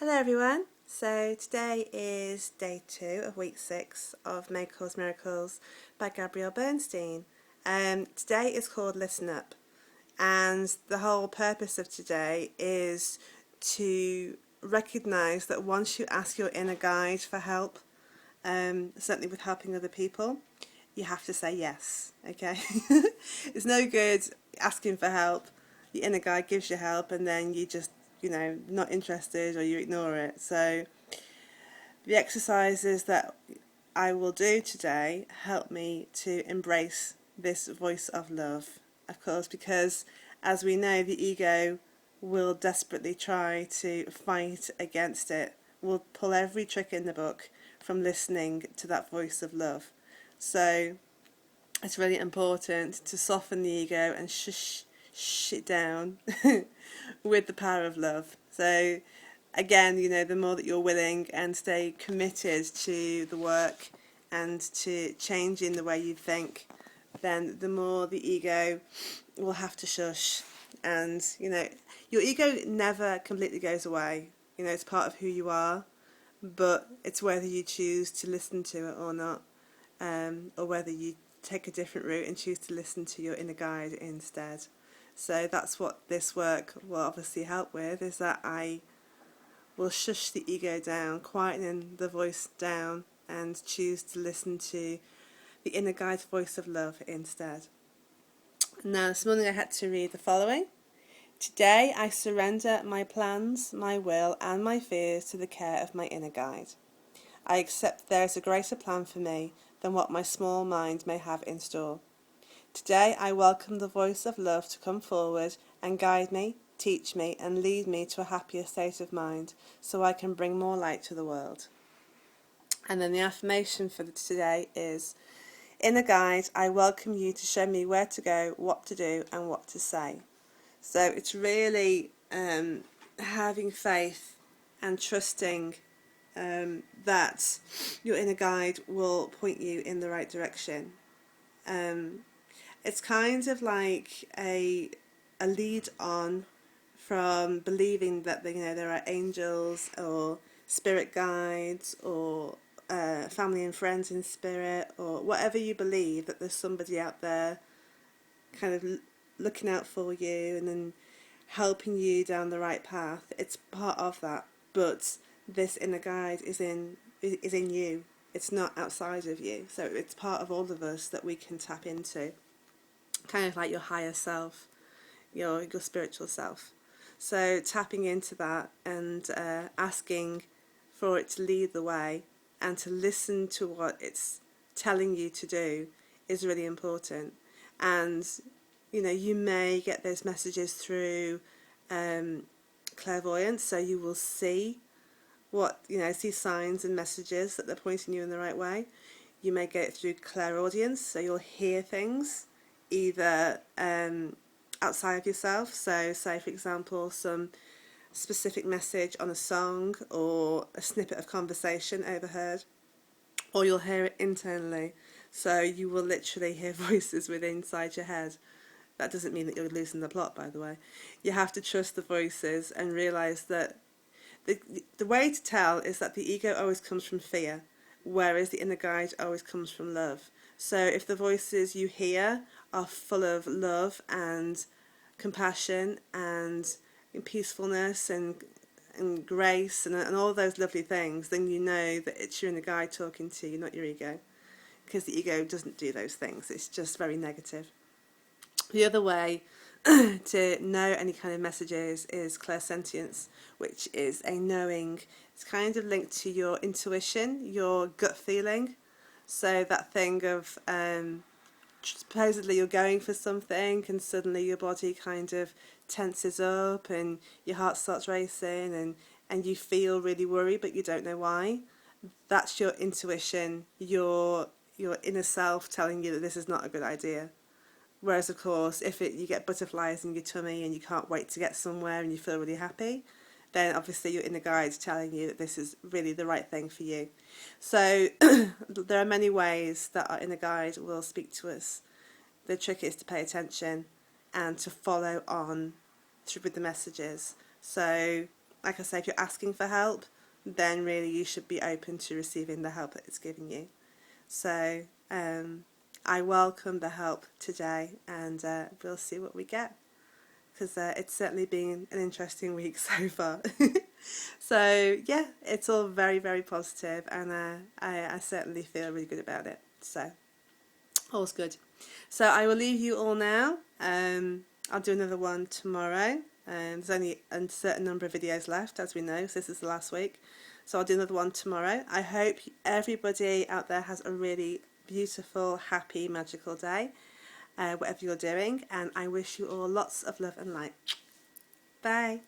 Hello everyone. So today is day 2 of week 6 of May Cause Miracles by Gabrielle Bernstein. Today is called Listen Up, and the whole purpose of today is to recognise that once you ask your inner guide for help, certainly with helping other people, you have to say yes, okay? It's no good asking for help, the inner guide gives you help, and then you just, not interested or you ignore it. So the exercises that I will do today help me to embrace this voice of love, of course, because as we know, the ego will desperately try to fight against it, will pull every trick in the book from listening to that voice of love. So it's really important to soften the ego and shush it down with the power of love. So again, the more that you're willing and stay committed to the work and to changing the way you think, then the more the ego will have to shush. And your ego never completely goes away. It's part of who you are, but it's whether you choose to listen to it or not, or whether you take a different route and choose to listen to your inner guide instead. So that's what this work will obviously help with, is that I will shush the ego down, quietening the voice down, and choose to listen to the inner guide's voice of love instead. Now, this morning I had to read the following. Today I surrender my plans, my will, and my fears to the care of my inner guide. I accept there is a greater plan for me than what my small mind may have in store. Today I welcome the voice of love to come forward and guide me, teach me, and lead me to a happier state of mind so I can bring more light to the world. And then the affirmation for today is, Inner guide, I welcome you to show me where to go, what to do, and what to say. So it's really having faith and trusting that your inner guide will point you in the right direction. It's kind of like a lead on from believing that there are angels or spirit guides or family and friends in spirit, or whatever you believe, that there's somebody out there kind of looking out for you and then helping you down the right path. It's part of that, but this inner guide is in you. It's not outside of you. So it's part of all of us that we can tap into, kind of like your higher self, your spiritual self. So tapping into that and asking for it to lead the way and to listen to what it's telling you to do is really important. And you may get those messages through clairvoyance, so you will see see signs and messages that they're pointing you in the right way. You may get it through clairaudience, so you'll hear things either outside of yourself. So say, for example, some specific message on a song or a snippet of conversation overheard, or you'll hear it internally. So you will literally hear voices within inside your head. That doesn't mean that you're losing the plot, by the way. You have to trust the voices and realise that the way to tell is that the ego always comes from fear, whereas the inner guide always comes from love. So if the voices you hear are full of love and compassion and peacefulness and grace and all those lovely things, then you know that it's your inner guide talking to you, not your ego. Because the ego doesn't do those things. It's just very negative. The other way to know any kind of messages is clairsentience, which is a knowing. It's kind of linked to your intuition, your gut feeling. So that thing of supposedly you're going for something and suddenly your body kind of tenses up and your heart starts racing and you feel really worried but you don't know why. That's your intuition, your inner self telling you that this is not a good idea. Whereas, of course, if you get butterflies in your tummy and you can't wait to get somewhere and you feel really happy, then obviously your inner guide is telling you that this is really the right thing for you. So there are many ways that our inner guide will speak to us. The trick is to pay attention and to follow on through with the messages. So like I say, if you're asking for help, then really you should be open to receiving the help that it's giving you. So I welcome the help today, and we'll see what we get, because it's certainly been an interesting week so far. So yeah, it's all very, very positive, and I certainly feel really good about it. So all's good. So I will leave you all now. I'll do another one tomorrow. There's only a certain number of videos left, as we know, so this is the last week. So I'll do another one tomorrow. I hope everybody out there has a really beautiful, happy, magical day, whatever you're doing, and I wish you all lots of love and light. Bye.